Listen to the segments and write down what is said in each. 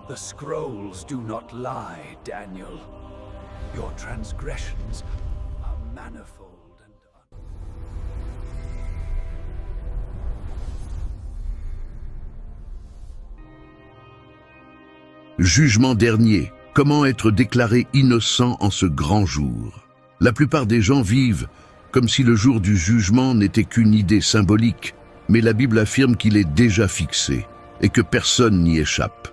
The scrolls do not lie, Daniel. Your transgressions are manifold and Jugement dernier. Comment être déclaré innocent en ce grand jour? La plupart des gens vivent comme si le jour du jugement n'était qu'une idée symbolique, mais la Bible affirme qu'il est déjà fixé et que personne n'y échappe.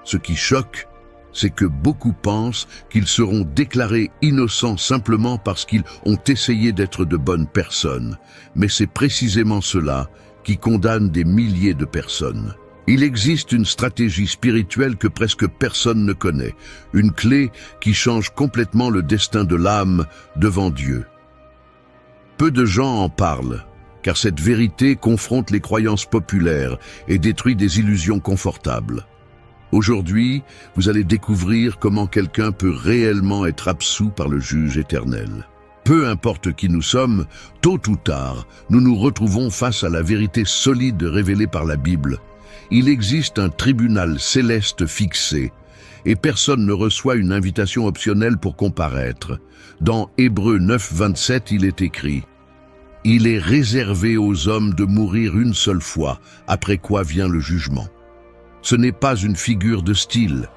Ce qui choque, c'est que beaucoup pensent qu'ils seront déclarés innocents simplement parce qu'ils ont essayé d'être de bonnes personnes, mais c'est précisément cela qui condamne des milliers de personnes. Il existe une stratégie spirituelle que presque personne ne connaît, une clé qui change complètement le destin de l'âme devant Dieu. Peu de gens en parlent, car cette vérité confronte les croyances populaires et détruit des illusions confortables. Aujourd'hui, vous allez découvrir comment quelqu'un peut réellement être absous par le juge éternel. Peu importe qui nous sommes, tôt ou tard, nous nous retrouvons face à la vérité solide révélée par la Bible. Il existe un tribunal céleste fixé, et personne ne reçoit une invitation optionnelle pour comparaître. Dans Hébreux 9, 27, il est écrit « Il est réservé aux hommes de mourir une seule fois, après quoi vient le jugement. » Ce n'est pas une figure de style,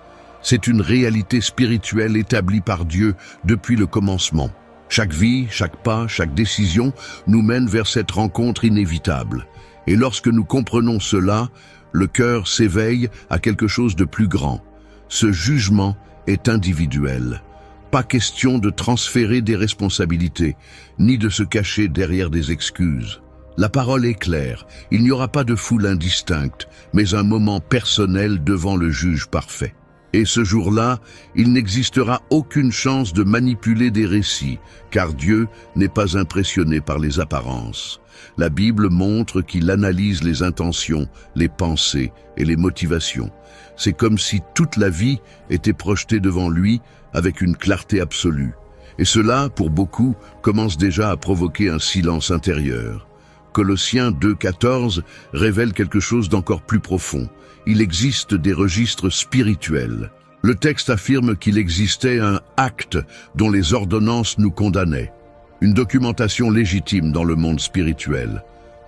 c'est une réalité spirituelle établie par Dieu depuis le commencement. Chaque vie, chaque pas, chaque décision nous mène vers cette rencontre inévitable. Et lorsque nous comprenons cela, le cœur s'éveille à quelque chose de plus grand. Ce jugement est individuel. Pas question de transférer des responsabilités, ni de se cacher derrière des excuses. La parole est claire, il n'y aura pas de foule indistincte, mais un moment personnel devant le juge parfait. Et ce jour-là, il n'existera aucune chance de manipuler des récits, car Dieu n'est pas impressionné par les apparences. La Bible montre qu'il analyse les intentions, les pensées et les motivations. C'est comme si toute la vie était projetée devant lui avec une clarté absolue. Et cela, pour beaucoup, commence déjà à provoquer un silence intérieur. Colossiens 2,14 révèle quelque chose d'encore plus profond. Il existe des registres spirituels. Le texte affirme qu'il existait un acte dont les ordonnances nous condamnaient. Une documentation légitime dans le monde spirituel.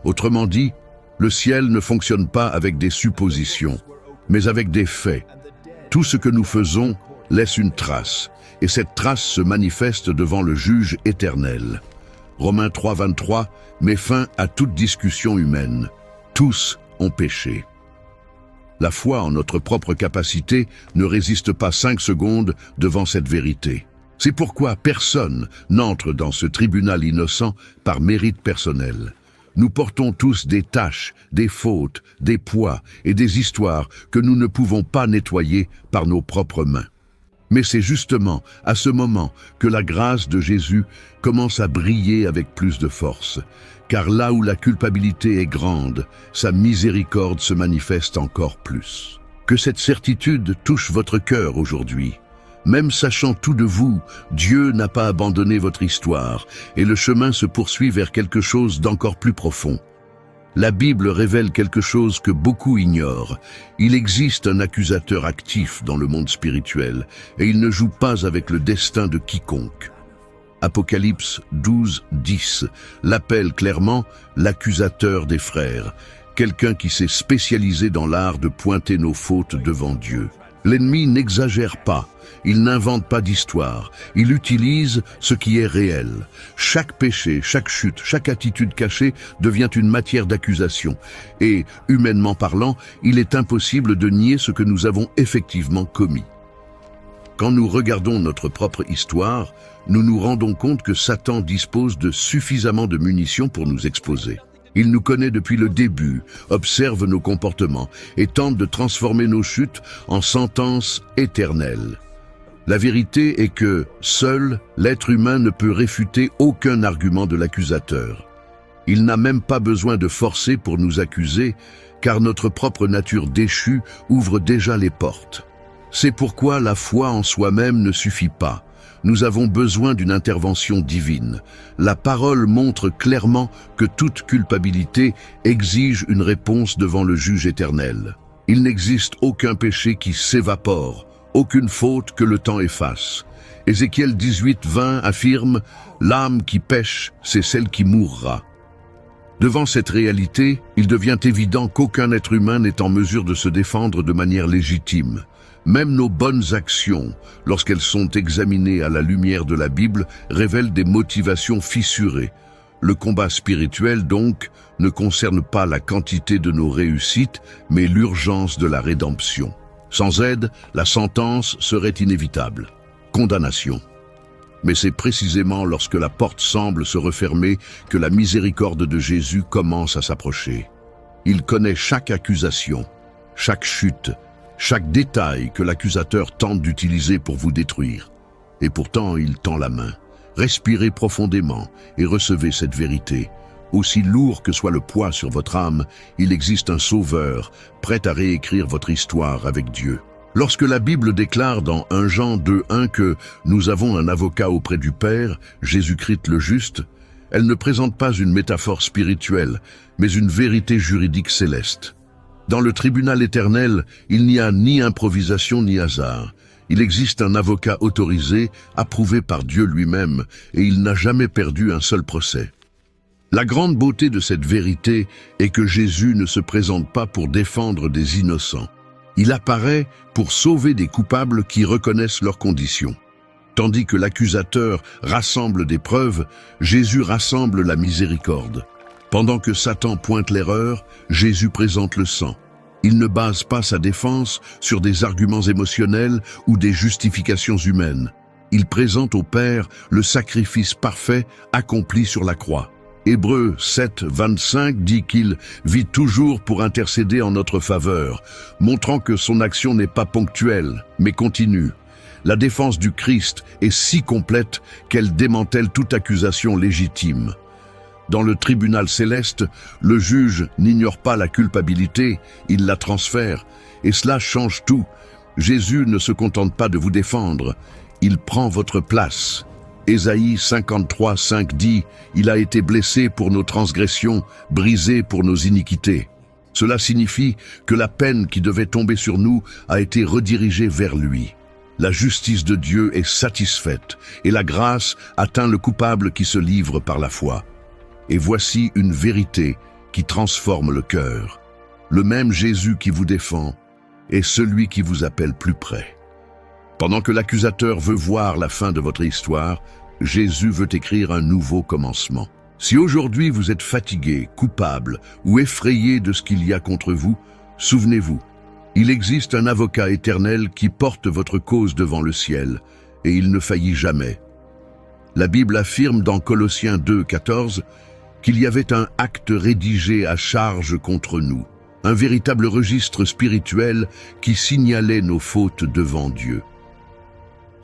Autrement dit, le ciel ne fonctionne pas avec des suppositions, mais avec des faits. Tout ce que nous faisons laisse une trace, et cette trace se manifeste devant le juge éternel. Romains 3, 23 met fin à toute discussion humaine. Tous ont péché. La foi en notre propre capacité ne résiste pas 5 secondes devant cette vérité. C'est pourquoi personne n'entre dans ce tribunal innocent par mérite personnel. Nous portons tous des tâches, des fautes, des poids et des histoires que nous ne pouvons pas nettoyer par nos propres mains. Mais c'est justement à ce moment que la grâce de Jésus commence à briller avec plus de force. Car là où la culpabilité est grande, sa miséricorde se manifeste encore plus. Que cette certitude touche votre cœur aujourd'hui. Même sachant tout de vous, Dieu n'a pas abandonné votre histoire et le chemin se poursuit vers quelque chose d'encore plus profond. La Bible révèle quelque chose que beaucoup ignorent. Il existe un accusateur actif dans le monde spirituel et il ne joue pas avec le destin de quiconque. Apocalypse 12, 10 l'appelle clairement l'accusateur des frères, quelqu'un qui s'est spécialisé dans l'art de pointer nos fautes devant Dieu. L'ennemi n'exagère pas, il n'invente pas d'histoire, il utilise ce qui est réel. Chaque péché, chaque chute, chaque attitude cachée devient une matière d'accusation. Et, humainement parlant, il est impossible de nier ce que nous avons effectivement commis. Quand nous regardons notre propre histoire, nous nous rendons compte que Satan dispose de suffisamment de munitions pour nous exposer. Il nous connaît depuis le début, observe nos comportements et tente de transformer nos chutes en sentences éternelles. La vérité est que, seul, l'être humain ne peut réfuter aucun argument de l'accusateur. Il n'a même pas besoin de forcer pour nous accuser, car notre propre nature déchue ouvre déjà les portes. C'est pourquoi la foi en soi-même ne suffit pas. Nous avons besoin d'une intervention divine. La parole montre clairement que toute culpabilité exige une réponse devant le juge éternel. Il n'existe aucun péché qui s'évapore, aucune faute que le temps efface. Ézéchiel 18:20 affirme « L'âme qui pêche, c'est celle qui mourra ». Devant cette réalité, il devient évident qu'aucun être humain n'est en mesure de se défendre de manière légitime. Même nos bonnes actions, lorsqu'elles sont examinées à la lumière de la Bible, révèlent des motivations fissurées. Le combat spirituel, donc, ne concerne pas la quantité de nos réussites, mais l'urgence de la rédemption. Sans aide, la sentence serait inévitable. Condamnation. Mais c'est précisément lorsque la porte semble se refermer que la miséricorde de Jésus commence à s'approcher. Il connaît chaque accusation, chaque chute, chaque détail que l'accusateur tente d'utiliser pour vous détruire. Et pourtant, il tend la main. Respirez profondément et recevez cette vérité. Aussi lourd que soit le poids sur votre âme, il existe un sauveur, prêt à réécrire votre histoire avec Dieu. Lorsque la Bible déclare dans 1 Jean 2:1 que nous avons un avocat auprès du Père, Jésus-Christ le juste, elle ne présente pas une métaphore spirituelle, mais une vérité juridique céleste. Dans le tribunal éternel, il n'y a ni improvisation ni hasard. Il existe un avocat autorisé, approuvé par Dieu lui-même, et il n'a jamais perdu un seul procès. La grande beauté de cette vérité est que Jésus ne se présente pas pour défendre des innocents. Il apparaît pour sauver des coupables qui reconnaissent leurs conditions. Tandis que l'accusateur rassemble des preuves, Jésus rassemble la miséricorde. Pendant que Satan pointe l'erreur, Jésus présente le sang. Il ne base pas sa défense sur des arguments émotionnels ou des justifications humaines. Il présente au Père le sacrifice parfait accompli sur la croix. Hébreux 7:25 dit qu'il vit toujours pour intercéder en notre faveur, montrant que son action n'est pas ponctuelle, mais continue. La défense du Christ est si complète qu'elle démantèle toute accusation légitime. Dans le tribunal céleste, le juge n'ignore pas la culpabilité, il la transfère, et cela change tout. Jésus ne se contente pas de vous défendre, il prend votre place. Ésaïe 53:5 dit « Il a été blessé pour nos transgressions, brisé pour nos iniquités ». Cela signifie que la peine qui devait tomber sur nous a été redirigée vers lui. La justice de Dieu est satisfaite et la grâce atteint le coupable qui se livre par la foi. Et voici une vérité qui transforme le cœur. Le même Jésus qui vous défend est celui qui vous appelle plus près. Pendant que l'accusateur veut voir la fin de votre histoire, Jésus veut écrire un nouveau commencement. Si aujourd'hui vous êtes fatigué, coupable ou effrayé de ce qu'il y a contre vous, souvenez-vous, il existe un avocat éternel qui porte votre cause devant le ciel, et il ne faillit jamais. La Bible affirme dans Colossiens 2:14 qu'il y avait un acte rédigé à charge contre nous, un véritable registre spirituel qui signalait nos fautes devant Dieu.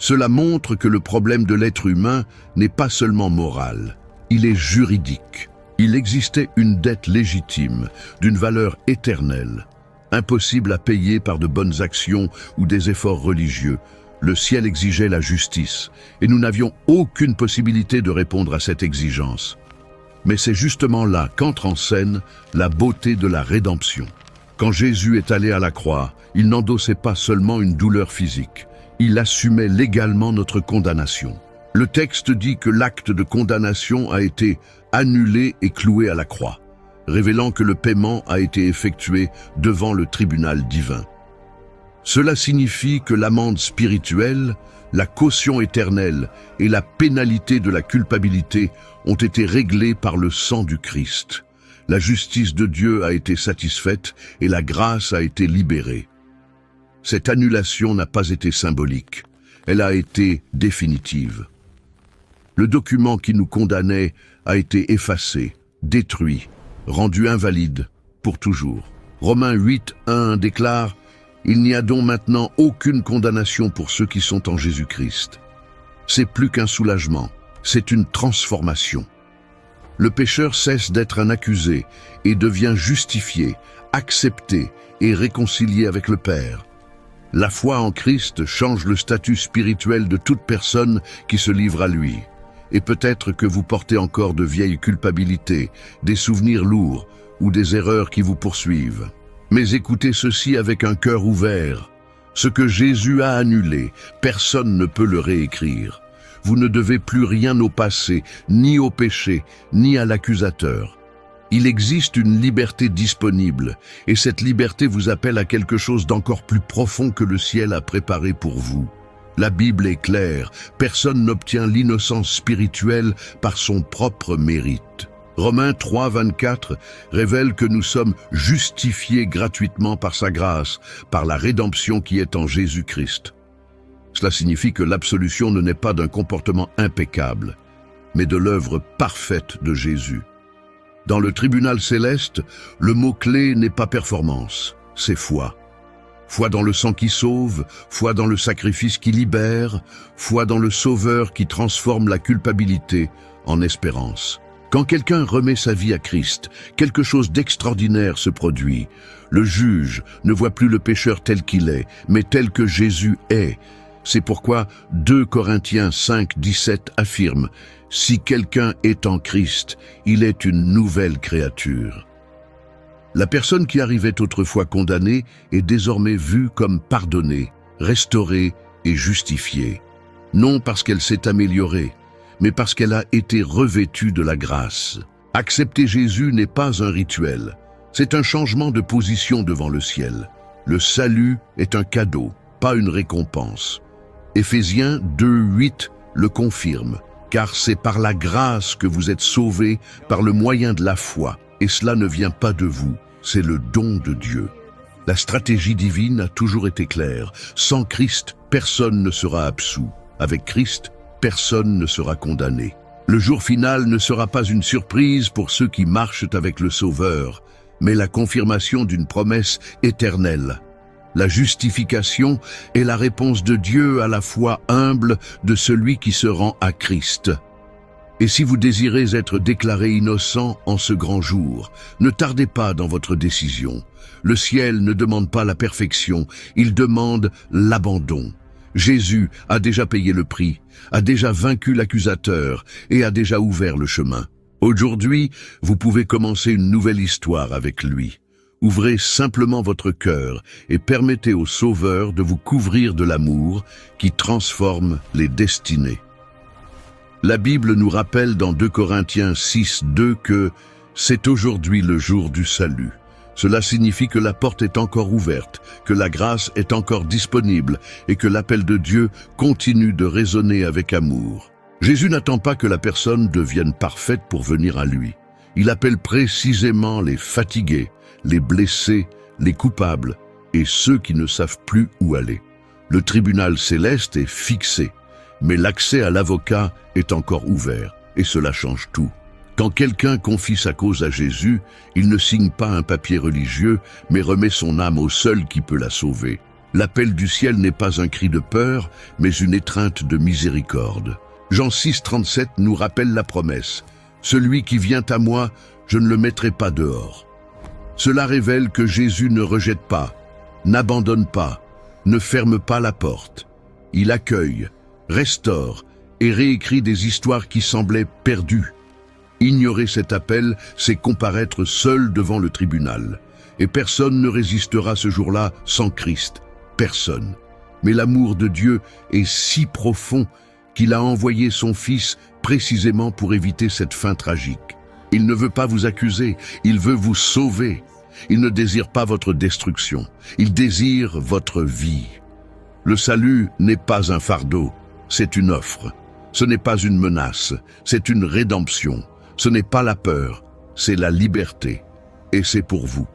Cela montre que le problème de l'être humain n'est pas seulement moral, il est juridique. Il existait une dette légitime, d'une valeur éternelle, impossible à payer par de bonnes actions ou des efforts religieux. Le ciel exigeait la justice, et nous n'avions aucune possibilité de répondre à cette exigence. Mais c'est justement là qu'entre en scène la beauté de la rédemption. Quand Jésus est allé à la croix, il n'endossait pas seulement une douleur physique, il assumait légalement notre condamnation. Le texte dit que l'acte de condamnation a été annulé et cloué à la croix, révélant que le paiement a été effectué devant le tribunal divin. Cela signifie que l'amende spirituelle, la caution éternelle et la pénalité de la culpabilité ont été réglées par le sang du Christ. La justice de Dieu a été satisfaite et la grâce a été libérée. Cette annulation n'a pas été symbolique, elle a été définitive. Le document qui nous condamnait a été effacé, détruit, rendu invalide pour toujours. Romains 8:1 déclare « Il n'y a donc maintenant aucune condamnation pour ceux qui sont en Jésus-Christ. » C'est plus qu'un soulagement, c'est une transformation. Le pécheur cesse d'être un accusé et devient justifié, accepté et réconcilié avec le Père. La foi en Christ change le statut spirituel de toute personne qui se livre à lui. Et peut-être que vous portez encore de vieilles culpabilités, des souvenirs lourds ou des erreurs qui vous poursuivent. Mais écoutez ceci avec un cœur ouvert. Ce que Jésus a annulé, personne ne peut le réécrire. Vous ne devez plus rien au passé, ni au péché, ni à l'accusateur. Il existe une liberté disponible, et cette liberté vous appelle à quelque chose d'encore plus profond que le ciel a préparé pour vous. La Bible est claire, personne n'obtient l'innocence spirituelle par son propre mérite. Romains 3, 24 révèle que nous sommes justifiés gratuitement par sa grâce, par la rédemption qui est en Jésus-Christ. Cela signifie que l'absolution ne naît pas d'un comportement impeccable, mais de l'œuvre parfaite de Jésus. Dans le tribunal céleste, le mot-clé n'est pas performance, c'est foi. Foi dans le sang qui sauve, foi dans le sacrifice qui libère, foi dans le Sauveur qui transforme la culpabilité en espérance. Quand quelqu'un remet sa vie à Christ, quelque chose d'extraordinaire se produit. Le juge ne voit plus le pécheur tel qu'il est, mais tel que Jésus est. C'est pourquoi 2 Corinthiens 5, 17 affirme « Si quelqu'un est en Christ, il est une nouvelle créature ». La personne qui arrivait autrefois condamnée est désormais vue comme pardonnée, restaurée et justifiée. Non parce qu'elle s'est améliorée, mais parce qu'elle a été revêtue de la grâce. Accepter Jésus n'est pas un rituel, c'est un changement de position devant le ciel. Le salut est un cadeau, pas une récompense. Éphésiens 2, 8 le confirme, car c'est par la grâce que vous êtes sauvés par le moyen de la foi, et cela ne vient pas de vous, c'est le don de Dieu. La stratégie divine a toujours été claire, sans Christ, personne ne sera absous. Avec Christ, personne ne sera condamné. Le jour final ne sera pas une surprise pour ceux qui marchent avec le Sauveur, mais la confirmation d'une promesse éternelle. La justification est la réponse de Dieu à la foi humble de celui qui se rend à Christ. Et si vous désirez être déclaré innocent en ce grand jour, ne tardez pas dans votre décision. Le ciel ne demande pas la perfection, il demande l'abandon. Jésus a déjà payé le prix, a déjà vaincu l'accusateur et a déjà ouvert le chemin. Aujourd'hui, vous pouvez commencer une nouvelle histoire avec lui. Ouvrez simplement votre cœur et permettez au Sauveur de vous couvrir de l'amour qui transforme les destinées. La Bible nous rappelle dans 2 Corinthiens 6, 2 que « C'est aujourd'hui le jour du salut ». Cela signifie que la porte est encore ouverte, que la grâce est encore disponible et que l'appel de Dieu continue de résonner avec amour. Jésus n'attend pas que la personne devienne parfaite pour venir à lui. Il appelle précisément les fatigués, les blessés, les coupables et ceux qui ne savent plus où aller. Le tribunal céleste est fixé, mais l'accès à l'avocat est encore ouvert et cela change tout. Quand quelqu'un confie sa cause à Jésus, il ne signe pas un papier religieux, mais remet son âme au seul qui peut la sauver. L'appel du ciel n'est pas un cri de peur, mais une étreinte de miséricorde. Jean 6, 37 nous rappelle la promesse. « Celui qui vient à moi, je ne le mettrai pas dehors. » Cela révèle que Jésus ne rejette pas, n'abandonne pas, ne ferme pas la porte. Il accueille, restaure et réécrit des histoires qui semblaient perdues. Ignorer cet appel, c'est comparaître seul devant le tribunal. Et personne ne résistera ce jour-là sans Christ. Personne. Mais l'amour de Dieu est si profond qu'il a envoyé son Fils précisément pour éviter cette fin tragique. Il ne veut pas vous accuser, il veut vous sauver. Il ne désire pas votre destruction, il désire votre vie. Le salut n'est pas un fardeau, c'est une offre. Ce n'est pas une menace, c'est une rédemption. Ce n'est pas la peur, c'est la liberté. Et c'est pour vous.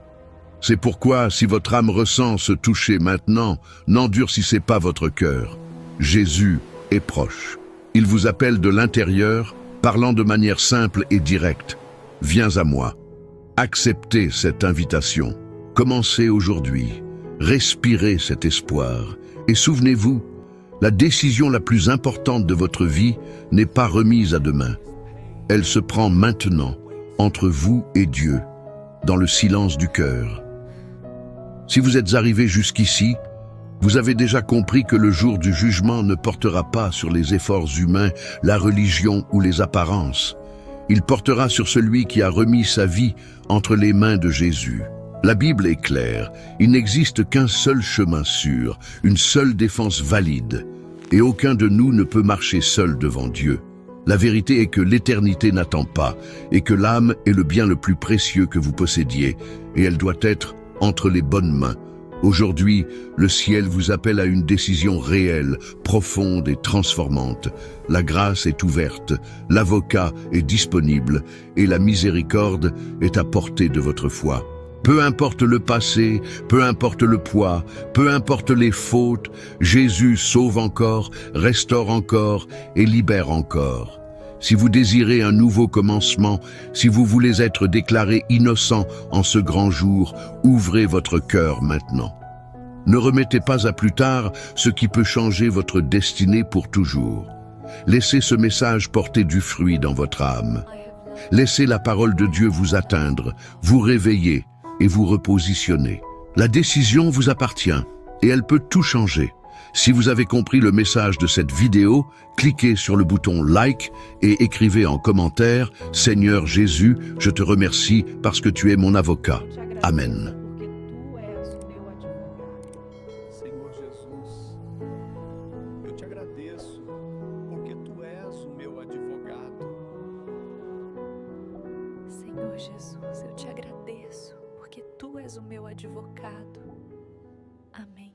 C'est pourquoi, si votre âme ressent se toucher maintenant, n'endurcissez pas votre cœur. Jésus est proche. Il vous appelle de l'intérieur, parlant de manière simple et directe. Viens à moi. Acceptez cette invitation. Commencez aujourd'hui. Respirez cet espoir. Et souvenez-vous, la décision la plus importante de votre vie n'est pas remise à demain. Elle se prend maintenant, entre vous et Dieu, dans le silence du cœur. Si vous êtes arrivé jusqu'ici, vous avez déjà compris que le jour du jugement ne portera pas sur les efforts humains, la religion ou les apparences. Il portera sur celui qui a remis sa vie entre les mains de Jésus. La Bible est claire, il n'existe qu'un seul chemin sûr, une seule défense valide, et aucun de nous ne peut marcher seul devant Dieu. La vérité est que l'éternité n'attend pas, et que l'âme est le bien le plus précieux que vous possédiez, et elle doit être entre les bonnes mains. Aujourd'hui, le ciel vous appelle à une décision réelle, profonde et transformante. La grâce est ouverte, l'avocat est disponible, et la miséricorde est à portée de votre foi. Peu importe le passé, peu importe le poids, peu importe les fautes, Jésus sauve encore, restaure encore et libère encore. Si vous désirez un nouveau commencement, si vous voulez être déclaré innocent en ce grand jour, ouvrez votre cœur maintenant. Ne remettez pas à plus tard ce qui peut changer votre destinée pour toujours. Laissez ce message porter du fruit dans votre âme. Laissez la parole de Dieu vous atteindre, vous réveiller et vous repositionner. La décision vous appartient et elle peut tout changer. Si vous avez compris le message de cette vidéo, cliquez sur le bouton like et écrivez en commentaire « Seigneur Jésus, je te remercie parce que tu es mon avocat. Amen. » Senhor Jesus, eu te agradeço porque tu és o meu advogado. Senhor Jesus, eu te agradeço, porque tu és o meu advogado.